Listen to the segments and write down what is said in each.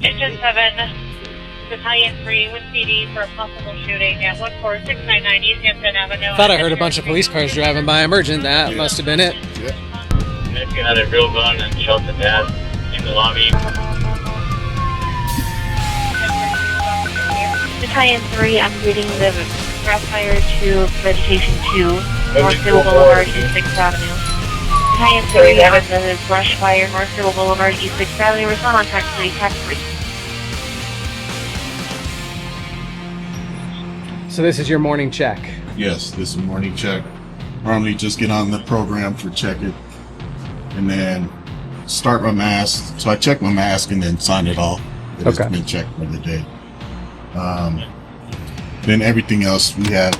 Engine 7, Battalion 3 with PD for a possible shooting at 14699 East Hampton Avenue. Thought I heard a bunch of police cars driving by emergent. That must have been it. Yeah. If you had a real gun and shot the dad in the lobby. Battalion 3, I'm reading the Aurora Fire to Vegetation 2, North Hill Boulevard, East 6th Avenue. Battalion 3, I'm the Brush Fire, North Hill Boulevard, East 6th Avenue. Respond on track 3, track 3. So this is your morning check. Yes, this is a morning check. Normally just get on the program for check it and then start my mask. So I check my mask and then sign it off. It's been checked for the day. Then everything else we have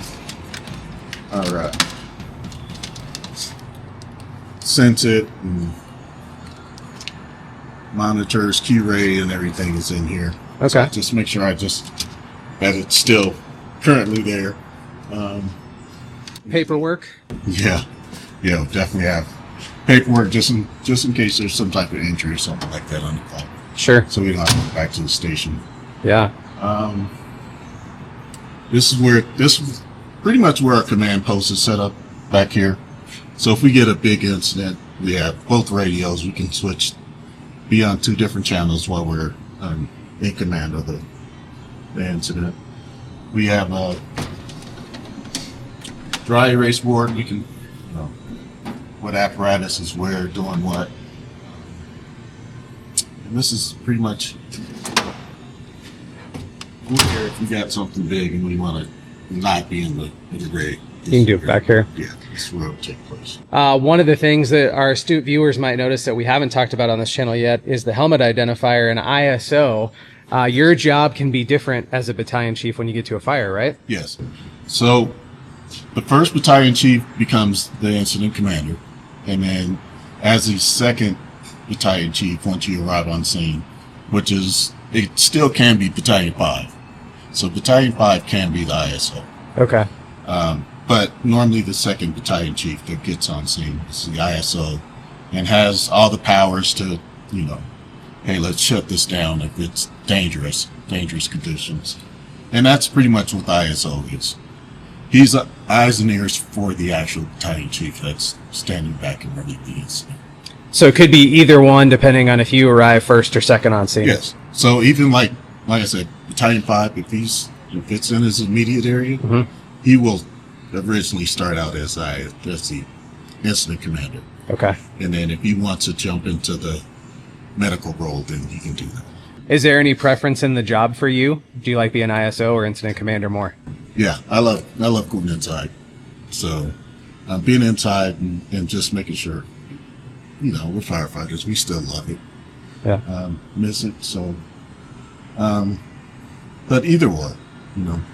our sense it and monitors, Q-ray and everything is in here. Okay. So just make sure that it's still currently there. Paperwork. Yeah, definitely have paperwork just in case there's some type of injury or something like that on the car. Sure. So we don't have to go back to the station. Yeah. This is pretty much where our command post is set up back here. So if we get a big incident, we have both radios. We can be on two different channels while we're in command of the incident. We have a dry erase board. We can, what apparatus is where, doing what. And this is pretty much where if we got something big and we want to not be in the rig. You can do it back here. Yeah, this is where it'll take place. One of the things that our astute viewers might notice that we haven't talked about on this channel yet is the helmet identifier and ISO. Your job can be different as a battalion chief when you get to a fire, right? Yes. So the first battalion chief becomes the incident commander. And then as the second battalion chief, once you arrive on scene, it still can be battalion 5. So battalion 5 can be the ISO. Okay. But normally the second battalion chief that gets on scene is the ISO and has all the powers to, hey, let's shut this down if it's dangerous conditions. And that's pretty much what the ISO is. He's eyes and ears for the actual battalion chief that's standing back and running the incident. So it could be either one depending on if you arrive first or second on scene. Yes. So even like I said, battalion 5, if it's in his immediate area, he will originally start out as the incident commander. Okay. And then if he wants to jump into the medical role, then he can do that. Is there any preference in the job for you? Do you like being ISO or incident commander more? Yeah, I love going inside. So being inside and just making sure, we're firefighters. We still love it. Yeah. Miss it. So, but either or,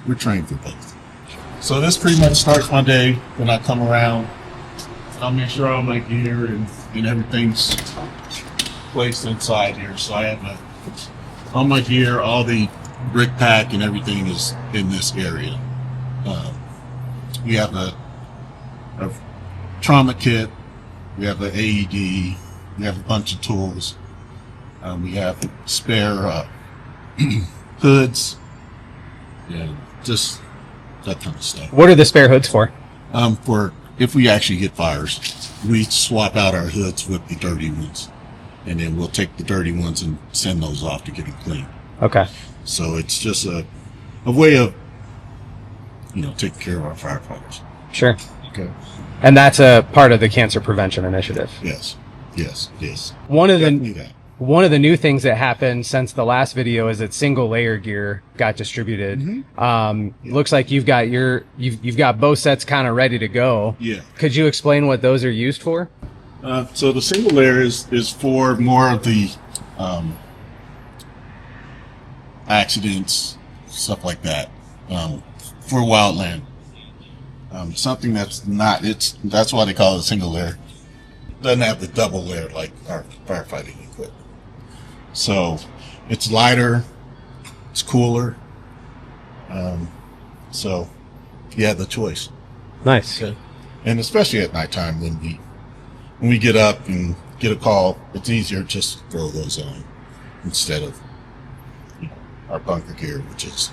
we're trained for both. So this pretty much starts my day when I come around. I'll make sure all my gear and everything's placed inside here. So I have all my gear, all the brick pack and everything is in this area. We have a trauma kit. We have an AED. We have a bunch of tools. We have spare hoods. Yeah, just that kind of stuff. What are the spare hoods for? For if we actually get fires, we swap out our hoods with the dirty ones, and then we'll take the dirty ones and send those off to get them clean. Okay. So it's just a way of taking care of our firefighters. Sure. Okay. And that's a part of the cancer prevention initiative. Yes. One of Definitely that. One of the new things that happened since the last video is that single layer gear got distributed. Looks like you've got both sets kind of ready to go. Yeah. Could you explain what those are used for? So the single layer is for more of the accidents, stuff like that, for wildland. Something that's why they call it a single layer. Doesn't have the double layer like our firefighting equipment. So it's lighter, it's cooler. So you have the choice. Nice. Okay. And especially at nighttime when we get up and get a call, it's easier just to throw those on instead of our bunker gear, which is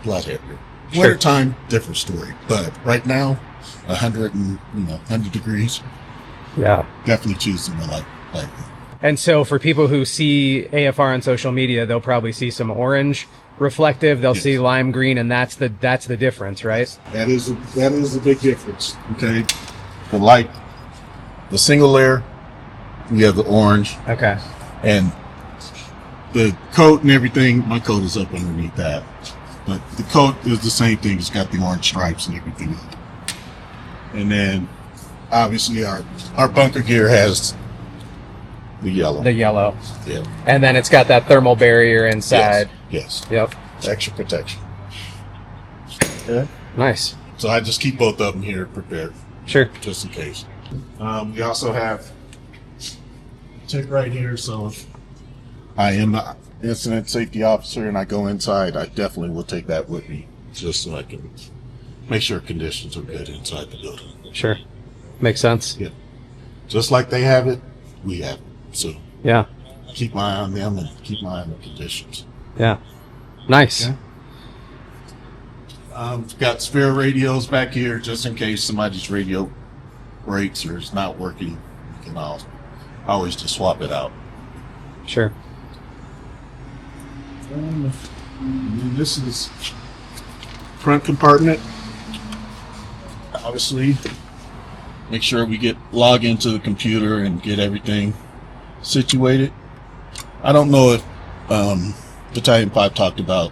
a lot heavier. Sure. Wintertime, different story. But right now, 100 degrees, Yeah. definitely choosing the light. And so for people who see AFR on social media, they'll probably see some orange reflective. They'll Yes. see lime green, and that's the difference, right? That is a big difference. Okay, the light, the single layer, we have the orange, Okay. and the coat and everything. My coat is up underneath that, but the coat is the same thing. It's got the orange stripes and everything. And then obviously our bunker gear has the yellow. The yellow. Yeah. And then it's got that thermal barrier inside. Yes. Yep. Extra protection. Yeah. Nice. So I just keep both of them here prepared, Sure. just in case. We also have check right here. So if I am an incident safety officer and I go inside, I definitely will take that with me, just so I can make sure conditions are good inside the building. Sure. Makes sense. Yeah. Just like they have it, we have it. So Yeah. keep my eye on them and keep my eye on the conditions. Yeah. Nice. Yeah. Got spare radios back here just in case somebody's radio breaks or is not working. You can always just swap it out. Sure. And then this is front compartment. Obviously, make sure we log into the computer and get everything situated. I don't know if Battalion 5 talked about,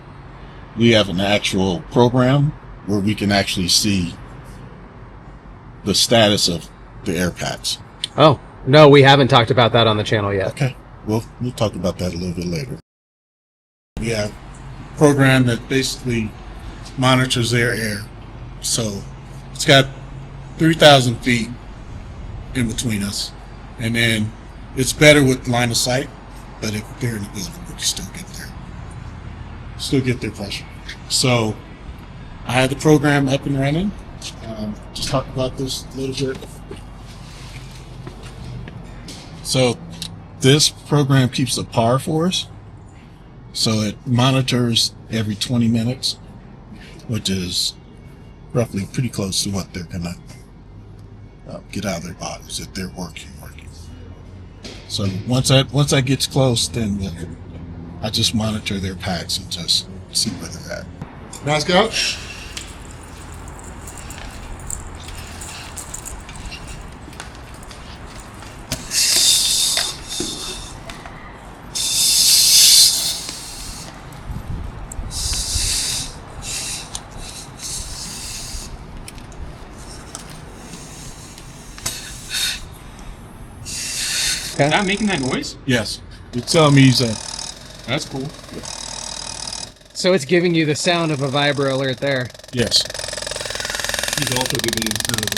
we have an actual program where we can actually see the status of the air packs. Oh, no, we haven't talked about that on the channel yet. Okay, we'll talk about that a little bit later. We have a program that basically monitors their air. So it's got 3,000 feet in between us. And then it's better with line of sight, but if they're in the building, we can still get their pressure. So I had the program up and running. Just talk about this a little bit. So this program keeps the par for us. So it monitors every 20 minutes, which is roughly pretty close to what they're gonna get out of their bodies if they're working. So once that gets close, then I just monitor their packs and just see where they're at. Nice go. Okay. Not making that noise? Yes. You tell me he's That's cool. So it's giving you the sound of a vibro alert there. yes. He's also giving you kind of a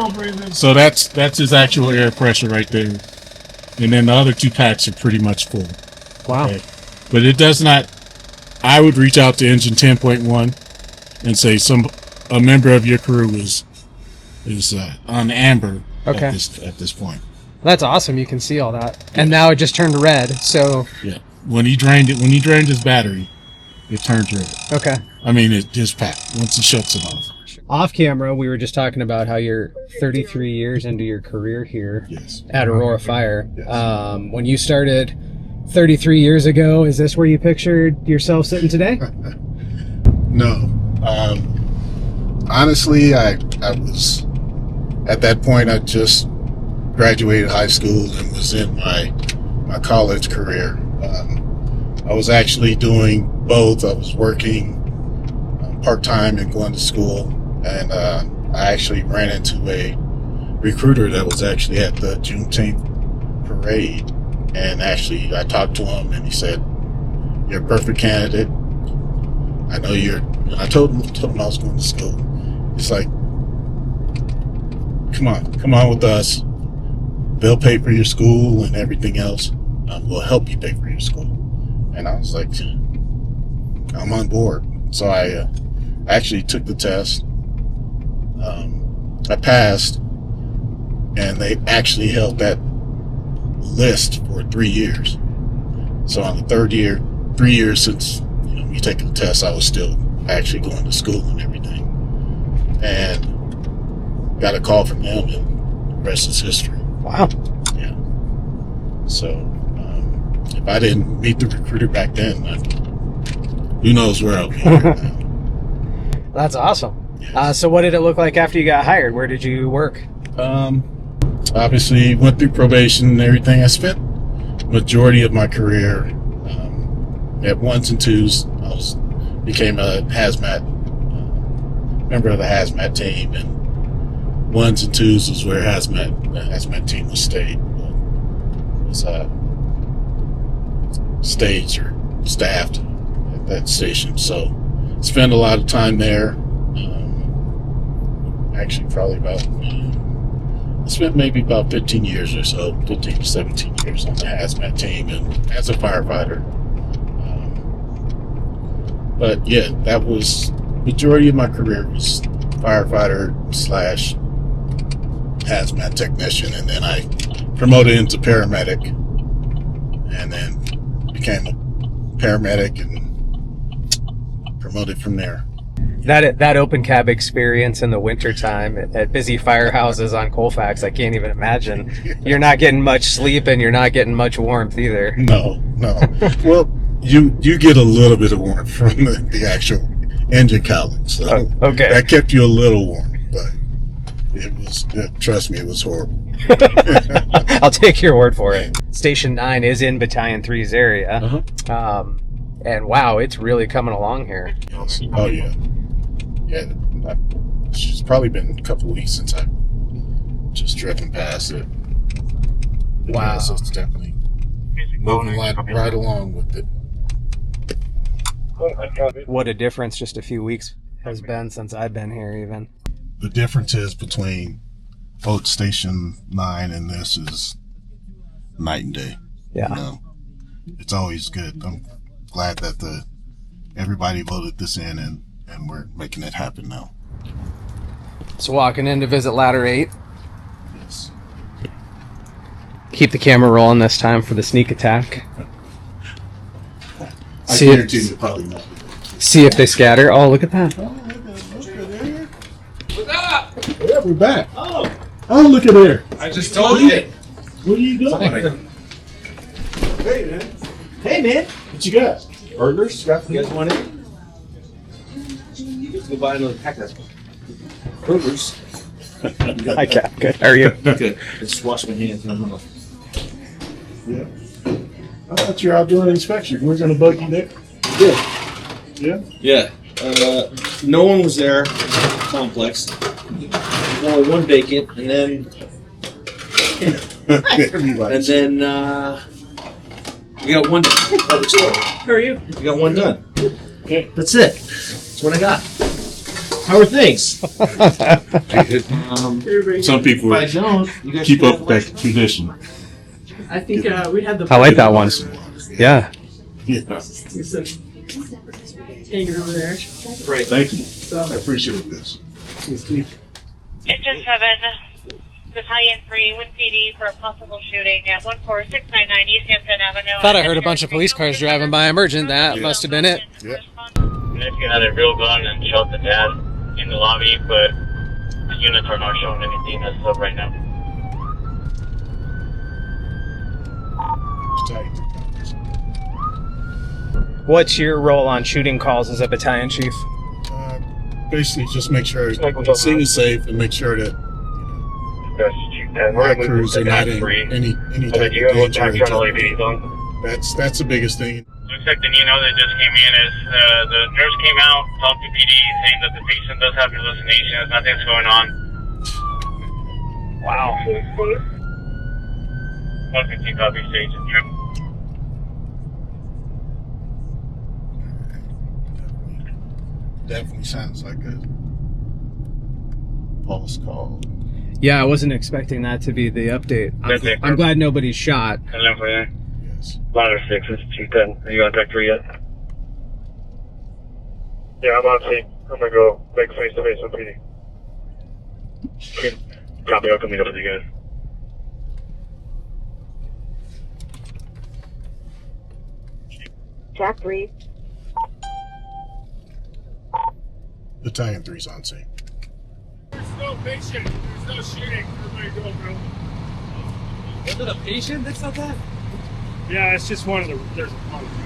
vibrator. So that's his actual air pressure right there. And then the other two packs are pretty much full. Wow. Okay. But it does not. I would reach out to engine 10.1 and say a member of your crew is on amber Okay. at this point. That's awesome. You can see all that. And now it just turned red. So, Yeah. When he drained his battery, it turned red. okay. I mean, his pack once he shuts it off. Off camera, we were just talking about how you're 33 years into your career here Yes. at Aurora Fire. Yes. When you started 33 years ago, is this where you pictured yourself sitting today? No. Honestly, I was at that point. I just graduated high school and was in my college career. I was actually doing both. I was working part-time and going to school, and I actually ran into a recruiter that was actually at the Juneteenth parade, and actually I talked to him and he said, "You're a perfect candidate. I know you're." I told him I was going to school. He's like, come on with us. They'll pay for your school and everything else. We'll help you pay for your school. And I was like, I'm on board. So I actually took the test. I passed, and they actually held that list for 3 years. So on the third year, 3 years since me taking the test, I was still actually going to school and everything. And got a call from them, and the rest is history. Wow. Yeah. So if I didn't meet the recruiter back then, who knows where I'll be right now. That's awesome. Yes. So what did it look like after you got hired? Where did you work? Obviously went through probation and everything. I spent majority of my career at 1s and 2s. Became a hazmat member of the hazmat team, and 1s and 2s was where the hazmat team was staged or staffed at that station. So spent a lot of time there. Actually, probably I spent maybe about 15 years or so, 15 to 17 years on the hazmat team and as a firefighter. But yeah, that was majority of my career was firefighter / hazmat technician, and then I promoted into paramedic, and then became a paramedic and promoted from there. That open cab experience in the wintertime at busy firehouses on Colfax, I can't even imagine. You're not getting much sleep and you're not getting much warmth either. No. Well, you get a little bit of warmth from the actual engine cowling, so okay. That kept you a little warm, but trust me, it was horrible. I'll take your word for it. Station 9 is in Battalion 3's area. Uh-huh. And wow, it's really coming along here. Yes. Oh yeah. Yeah, it's probably been a couple of weeks since I've just driven past it. Wow. Yeah, so it's definitely moving right along with it. What a difference just a few weeks has been since I've been here even. The difference is between both Station 9 and this is night and day. Yeah. It's always good. I'm glad that everybody voted this in, and we're making it happen now. So walking in to visit Ladder 8. Yes. Keep the camera rolling this time for the sneak attack. I guarantee you probably not. See if they scatter. Oh, look at that. What's up? Yeah, we're back. Oh, Look at there. I just told you. What are you doing? Hey, man. Hey, man. What you got? Burgers? You guys want it? Let's go buy another pack of burgers. Hi, Cap. Good. How are you? Good. Just wash my hands and I'm gonna. Yeah. I thought you were out doing an inspection. We're going to bug you there? Yeah? Yeah. No one was there. Complex. Only one vacant, and then we got one. How are you? We got one done. Okay. That's it. That's what I got. How are things? Some people If I don't, you guys keep should up that tradition. I think we had the. I like that one. Yeah. Yeah. Hanging over there. Right. Thank you. So, I appreciate this. Engine 7, Battalion 3 with PD for a possible shooting at 14699 East Hampton Avenue. Thought I heard a bunch of police cars driving by Emergent. That must have been it. Yeah. If you had a real gun and shot the dad in the lobby, but the units are not showing anything as of right now. What's your role on shooting calls as a battalion chief? Basically, just make sure the scene is safe and make sure that my crews are not in any type of danger. That's the biggest thing. Looks like the new note that just came in is the nurse came out, talked to PD, saying that the patient does have hallucinations, nothing's going on. Wow. 115 copy stage and trip. Definitely sounds like a pulse call. Yeah, I wasn't expecting that to be the update. I'm glad nobody's shot. Hello for you. Yes. Ladder 6, this is 210. Are you on track 3 yet? Yeah, I'm on scene. I'm gonna go make face to face with PD. Copy, I'll come meet up with you guys. Jack 3. Battalion 3's on scene. There's no patient. There's no shooting. Everybody go, bro. Was it a patient that said that? Yeah, it's just one of the. There's one of the.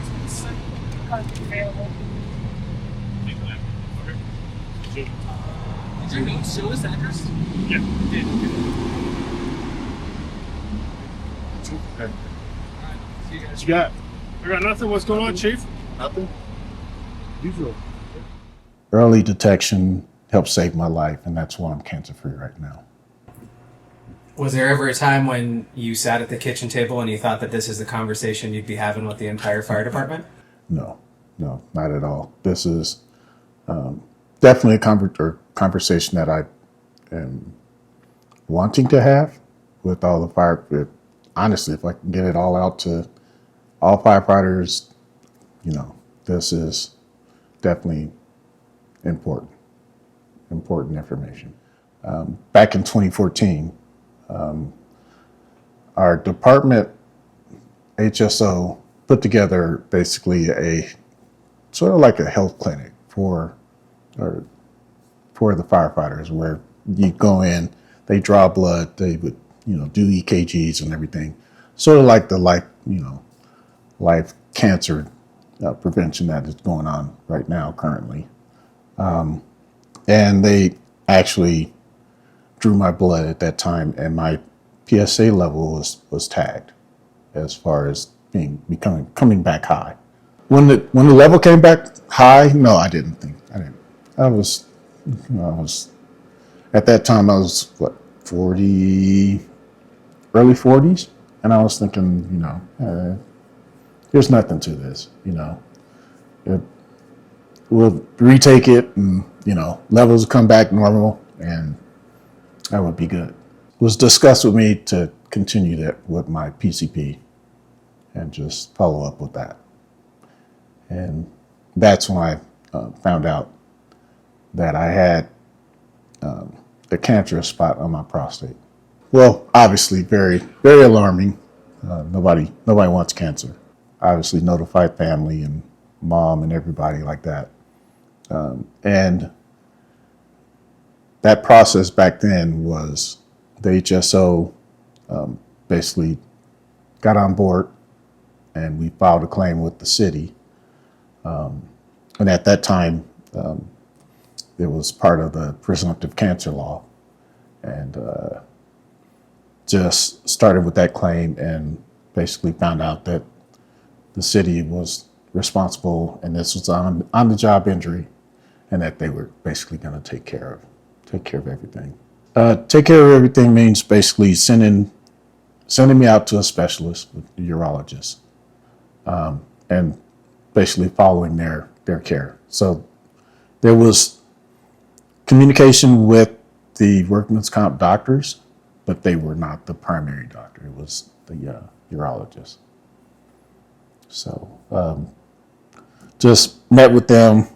Did your notes show this address? Yeah. Okay. See you guys. What you got? I got nothing. What's going on, Chief? Nothing? Usual. Early detection helped save my life, and that's why I'm cancer-free right now. Was there ever a time when you sat at the kitchen table and you thought that this is the conversation you'd be having with the entire fire department? No, not at all. This is definitely a conversation that I am wanting to have with all the fire. Honestly, if I can get it all out to all firefighters, this is definitely important information. Back in 2014, our department HSO put together basically a sort of like a health clinic for the firefighters, where you go in, they draw blood, they would do EKGs and everything, sort of like the life cancer prevention that is going on right now currently. And they actually drew my blood at that time, and my PSA level was tagged as far as coming back high. When the level came back high, no, I didn't. I was at that time I was 40, early 40s, and I was thinking, there's nothing to this, we'll retake it, and levels will come back normal, and that would be good. It was discussed with me to continue that with my PCP and just follow up with that. And that's when I found out that I had a cancerous spot on my prostate. Well, obviously very, very alarming. Nobody wants cancer. Obviously notified family and mom and everybody like that. And that process back then was the HSO basically got on board, and we filed a claim with the city. And at that time, it was part of the presumptive cancer law, and just started with that claim, and basically found out that the city was responsible, and this was on the job injury, and that they were basically going to take care of everything. Take care of everything means basically sending me out to a specialist, a urologist, and basically following their care. So there was communication with the workman's comp doctors, but they were not the primary doctor. It was the urologist. So just met with them,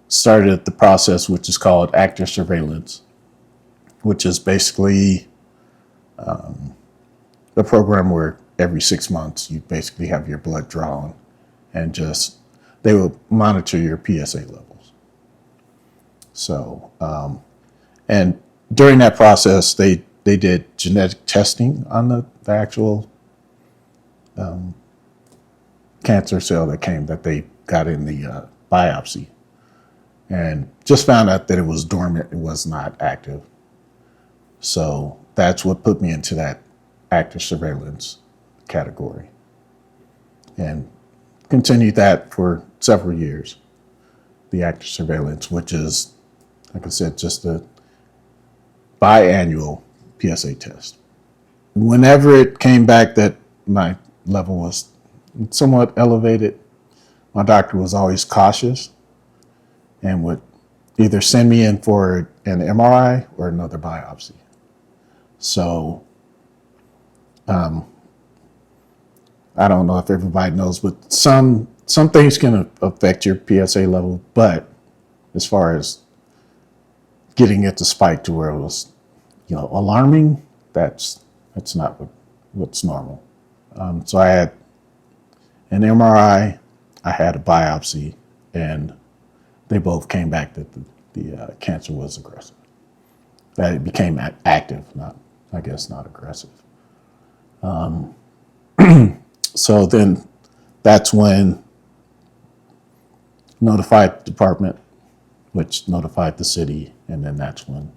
started the process, which is called active surveillance, which is basically the program where every 6 months you basically have your blood drawn, and they will monitor your PSA levels. So, and during that process, they did genetic testing on the actual cancer cell that they got in the biopsy, and just found out that it was dormant. It was not active. So that's what put me into that active surveillance category, and continued that for several years. The active surveillance, which is, like I said, just a biannual PSA test. Whenever it came back that my level was somewhat elevated, my doctor was always cautious and would either send me in for an MRI or another biopsy. So I don't know if everybody knows, but some things can affect your PSA level, but as far as getting it to spike to where it was, alarming, that's not what's normal. So I had an MRI, I had a biopsy, and they both came back that the cancer was aggressive. That it became active, not aggressive. So then that's when notified the department, which notified the city, and then that's when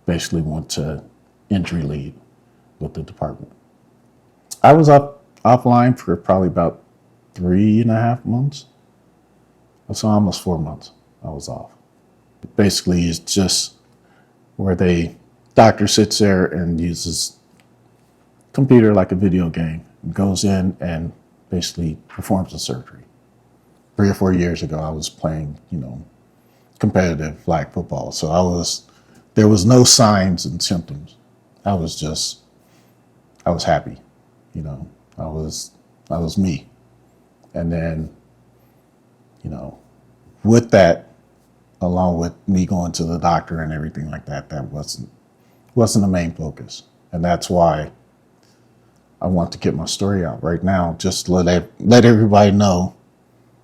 basically went to injury leave with the department. I was offline for probably about 3.5 months. So almost 4 months I was off. Basically, it's just where doctor sits there and uses computer like a video game, and goes in and basically performs the surgery. 3 or 4 years ago, I was playing, competitive flag football. So there was no signs and symptoms. I was happy, I was me. And then, with that, along with me going to the doctor and everything like that, that wasn't the main focus. And that's why I want to get my story out right now. Just let everybody know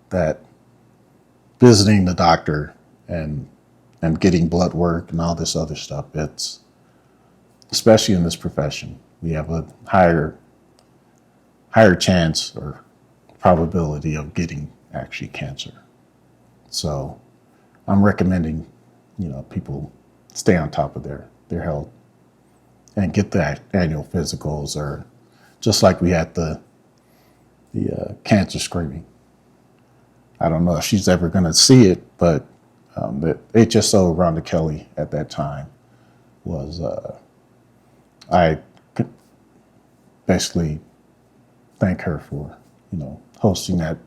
that visiting the doctor and getting blood work and all this other stuff, it's, especially in this profession, we have a higher chance or probability of getting actually cancer. So I'm recommending, people stay on top of their health and get the annual physicals, or just like we had the cancer screening. I don't know if she's ever going to see it, but the HSO Rhonda Kelly at that time was, I could basically thank her for, hosting that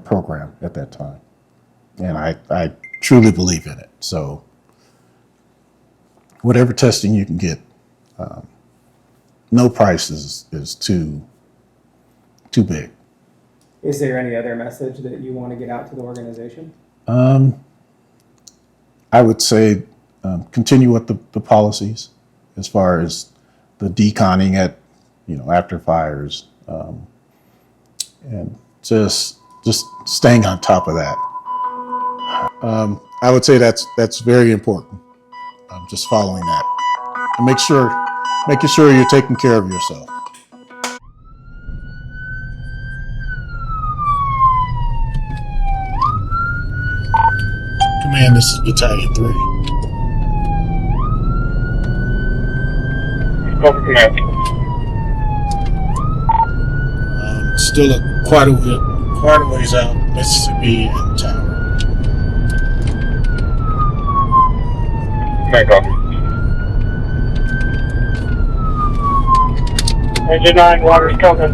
program at that time. And I truly believe in it. So whatever testing you can get, no price is too big. Is there any other message that you want to get out to the organization? I would say continue with the policies as far as the deconning at, after fires, and just staying on top of that. I would say that's very important. Just following that, and making sure you're taking care of yourself. Command, this is Battalion 3. Over command. Still quite a ways out, Mississippi and Tower. Command, copy. Engine 9, water's coming.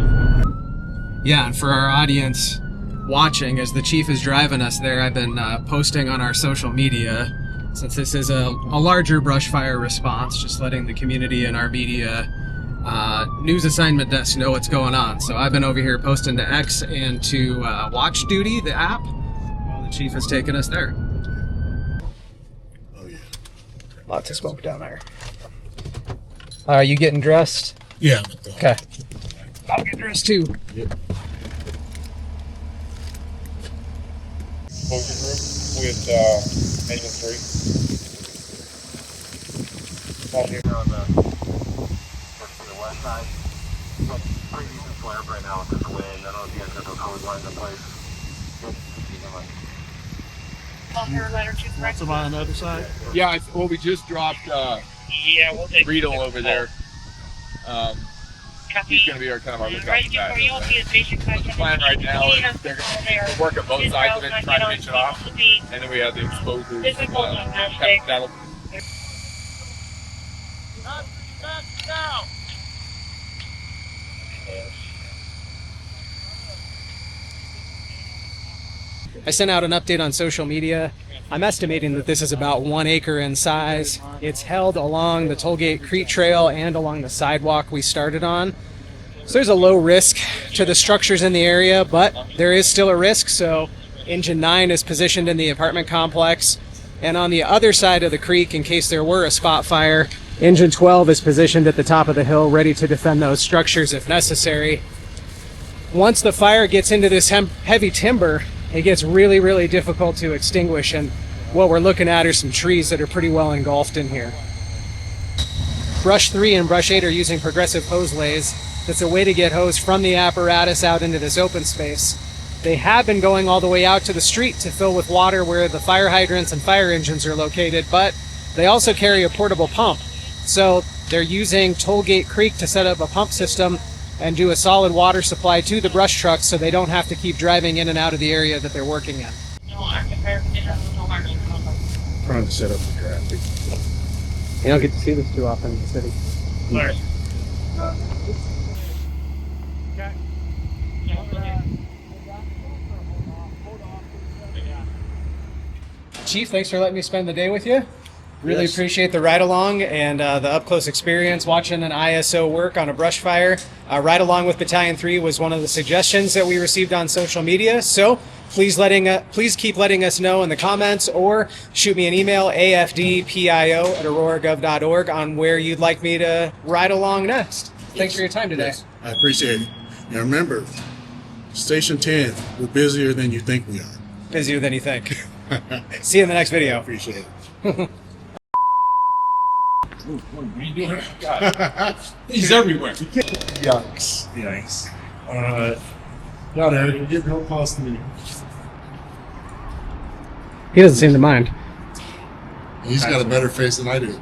Yeah, and for our audience watching, as the chief is driving us there, I've been posting on our social media, since this is a larger brush fire response, just letting the community and our media news assignment desk know what's going on. So I've been over here posting to X and to Watch Duty, the app, while the chief has taken us there. Oh yeah. Lots of smoke down there. Are you getting dressed? Yeah. Okay. I'll get dressed too. Yep. Focus room with engine 3. All here on the west side. Pretty decent flare up right now with this wind. I don't know if you guys got those hose lines in place. What's on the other side? Yeah, well, we just dropped Yeah, we'll take Riedel over there. He's going to be our kind of our lookout for that. The plan right now is they're working both sides of it, trying to finish it off, and then we have the exposures. That'll. I sent out an update on social media. I'm estimating that this is about 1 acre in size. It's held along the Tollgate Creek Trail and along the sidewalk we started on. So there's a low risk to the structures in the area, but there is still a risk. So Engine 9 is positioned in the apartment complex. And on the other side of the creek, in case there were a spot fire, Engine 12 is positioned at the top of the hill, ready to defend those structures if necessary. once the fire gets into this heavy timber, it gets really, really difficult to extinguish. And what we're looking at are some trees that are pretty well engulfed in here. Brush 3 and Brush 8 are using progressive hose lays. That's a way to get hose from the apparatus out into this open space. They have been going all the way out to the street to fill with water where the fire hydrants and fire engines are located, but they also carry a portable pump. So they're using Tollgate Creek to set up a pump system and do a solid water supply to the brush trucks so they don't have to keep driving in and out of the area that they're working in. Trying to set up the traffic. You don't get to see this too often in the city. Chief, thanks for letting me spend the day with you. Really Yes. appreciate the ride along and the up close experience watching an ISO work on a brush fire. Ride along with Battalion 3 was one of the suggestions that we received on social media. So please keep letting us know in the comments or shoot me an email, afdpio@auroragov.org, on where you'd like me to ride along next. Thanks for your time today. Yes, I appreciate it. And remember, Station 10, we're busier than you think we are. Busier than you think. See you in the next video. Appreciate it. He's everywhere. Yikes. Yikes. No, Eric, you're getting real close to me. He doesn't seem to mind. He's got a better face than I do.